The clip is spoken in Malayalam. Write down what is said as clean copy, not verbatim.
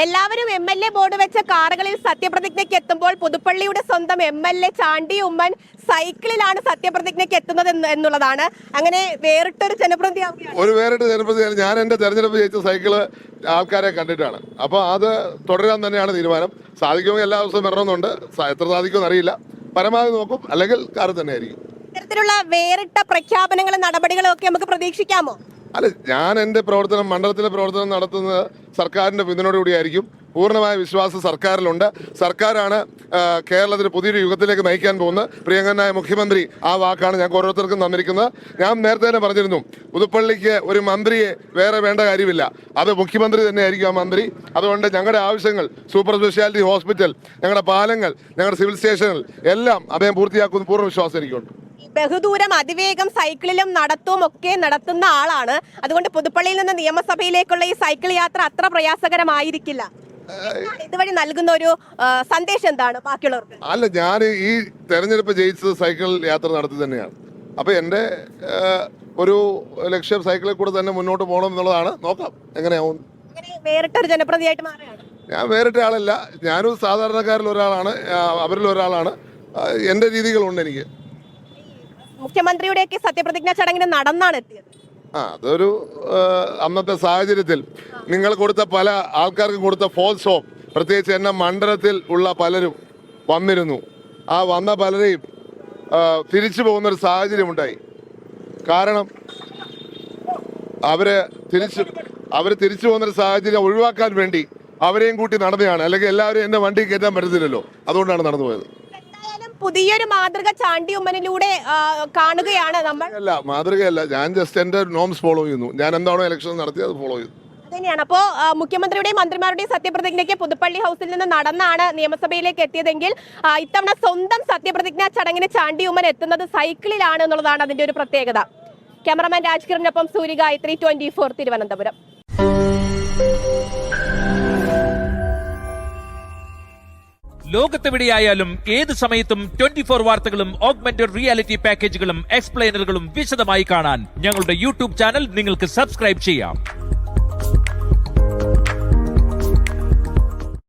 എല്ലാവരും MLA ബോർഡ് വെച്ച കാറുകളിൽ സത്യപ്രതിജ്ഞയ്ക്ക് എത്തുമ്പോൾ പുതുപ്പള്ളിയുടെ സ്വന്തം MLA ചാണ്ടി ഉമ്മൻ സൈക്കിളിലാണ് സത്യപ്രതിജ്ഞയ്ക്ക് എത്തുന്നത് എന്നുള്ളതാണ്. അങ്ങനെ വേറിട്ടൊരു ജനപ്രതിനിധിയാണ്. ഞാൻ എന്റെ തെരഞ്ഞെടുപ്പ് ജയിച്ച സൈക്കിള് ആൾക്കാരെ കണ്ടിട്ടാണ്. അപ്പോൾ അത് തുടരാൻ തന്നെയാണ് തീരുമാനം. സാധിക്കുമെങ്കിൽ എല്ലാ ദിവസവും വരണമെന്നുണ്ട്. എത്ര സാധിക്കുമെന്ന് അറിയില്ല. പരമാവധി നോക്കും, അല്ലെങ്കിൽ കാറ് തന്നെ ആയിരിക്കും. ഇത്തരത്തിലുള്ള വേറിട്ട പ്രഖ്യാപനങ്ങളും നടപടികളും ഒക്കെ നമുക്ക് പ്രതീക്ഷിക്കാമോ? അല്ല, ഞാൻ എൻ്റെ പ്രവർത്തനം, മണ്ഡലത്തിലെ പ്രവർത്തനം നടത്തുന്നത് സർക്കാരിൻ്റെ പിന്തുണയോടുകൂടിയായിരിക്കും. പൂർണ്ണമായ വിശ്വാസം സർക്കാരിലുണ്ട്. സർക്കാരാണ് കേരളത്തിന് പുതിയൊരു യുഗത്തിലേക്ക് നയിക്കാൻ പോകുന്നത്. പ്രിയങ്കരനായ മുഖ്യമന്ത്രി ആ വാക്കാണ് ഞങ്ങൾക്ക് ഓരോരുത്തർക്കും തന്നിരിക്കുന്നത്. ഞാൻ നേരത്തെ തന്നെ പറഞ്ഞിരുന്നു, പുതുപ്പള്ളിക്ക് ഒരു മന്ത്രിയെ വേറെ വേണ്ട കാര്യമില്ല, അത് മുഖ്യമന്ത്രി തന്നെയായിരിക്കും ആ മന്ത്രി. അതുകൊണ്ട് ഞങ്ങളുടെ ആവശ്യങ്ങൾ, സൂപ്പർ സ്പെഷ്യാലിറ്റി ഹോസ്പിറ്റൽ, ഞങ്ങളുടെ പാലങ്ങൾ, ഞങ്ങളുടെ സിവിൽ സ്റ്റേഷനുകൾ എല്ലാം അദ്ദേഹം പൂർത്തിയാക്കുന്ന പൂർണ്ണ വിശ്വാസം എനിക്കുണ്ട്. ബഹുദൂരം അതിവേഗം സൈക്കിളിലും നടത്തവും ഒക്കെ നടത്തുന്ന ആളാണ്. അതുകൊണ്ട് പുതുപ്പള്ളിയിൽ നിന്ന് നിയമസഭയിലേക്കുള്ള ഈ സൈക്കിൾ യാത്ര അത്ര പ്രയാസകരമായിരിക്കില്ല. ഇതുവഴി നൽകുന്ന ഒരു സന്ദേശം എന്താണ് ബാക്കിയുള്ളവർക്ക്? അല്ല, ഞാൻ ഈ തെരഞ്ഞെടുപ്പ് ജയിച്ചത് സൈക്കിൾ യാത്ര നടത്തി തന്നെയാണ്. അപ്പൊ എൻ്റെ ഒരു ലക്ഷ്യം സൈക്കിളിൽ കൂടെ തന്നെ മുന്നോട്ട് പോകണം എന്നുള്ളതാണ്. നോക്കാം എങ്ങനെയാവും. വേറിട്ടൊരു ജനപ്രതിയായിട്ട് മാറുകയാണ്. ഞാൻ വേറിട്ട ആളല്ല, ഞാനും സാധാരണക്കാരിൽ ഒരാളാണ്, അവരിൽ ഒരാളാണ്. എൻ്റെ രീതികളുണ്ട് എനിക്ക്. മുഖ്യമന്ത്രിയുടെയൊക്കെ സത്യപ്രതിജ്ഞാ ചടങ്ങിന് നടന്നാണ് എത്തിയത്. അതൊരു അന്നത്തെ സാഹചര്യത്തിൽ നിങ്ങൾ കൊടുത്ത പല ആൾക്കാർക്കും കൊടുത്ത ഫോൾസ് ഹോപ്പ്, പ്രത്യേകിച്ച് എന്നെ മണ്ഡലത്തിൽ ഉള്ള പലരും വന്നിരുന്നു. ആ വന്ന പലരെയും തിരിച്ചു പോകുന്നൊരു സാഹചര്യമുണ്ടായി. കാരണം അവര് തിരിച്ചു പോകുന്നൊരു സാഹചര്യം ഒഴിവാക്കാൻ വേണ്ടി അവരെയും കൂട്ടി നടന്നതാണ്. അല്ലെങ്കിൽ എല്ലാവരും എന്നെ വണ്ടി കയറ്റാൻ പറ്റത്തില്ലല്ലോ, അതുകൊണ്ടാണ് നടന്നുപോയത്. പുതിയൊരു മാതൃക ചാണ്ടി ഉമ്മനിലൂടെ കാണുകയാണ് നമ്മൾ. അല്ല, മാതൃകയല്ല, ഞാൻ ജസ്റ്റ് എന്റെ നോംസ് ഫോളോ ചെയ്യുന്നു. ഞാൻ എന്താണോ ഇലക്ഷൻ നടത്തി അത് ഫോളോ ചെയ്തു. തന്നെയാണ്. അപ്പോ മുഖ്യമന്ത്രിയുടെയും മന്ത്രിമാരുടെയും സത്യപ്രതിജ്ഞയ്ക്ക് പുതുപ്പള്ളി ഹൗസിൽ നിന്ന് നടന്നാണ് നിയമസഭയിലേക്ക് എത്തിയതെങ്കിൽ ഇത്തവണ സ്വന്തം സത്യപ്രതിജ്ഞാ ചടങ്ങിന് ചാണ്ടി ഉമ്മൻ എത്തുന്നത് സൈക്കിളിലാണ് എന്നുള്ളതാണ് അതിന്റെ ഒരു പ്രത്യേകത. ക്യാമറമാൻ രാജ്കിറിനൊപ്പം സൂര്യഗായത്രി, 24 തിരുവനന്തപുരം. ലോകത്തെവിടെയായാലും ഏത് സമയത്തും 24 വാർത്തകളും ഓഗ്മെന്റഡ് റിയാലിറ്റി പാക്കേജുകളും എക്സ്പ്ലെയിനറുകളും വിശദമായി കാണാൻ ഞങ്ങളുടെ യൂട്യൂബ് ചാനൽ നിങ്ങൾക്ക് സബ്സ്ക്രൈബ് ചെയ്യാം.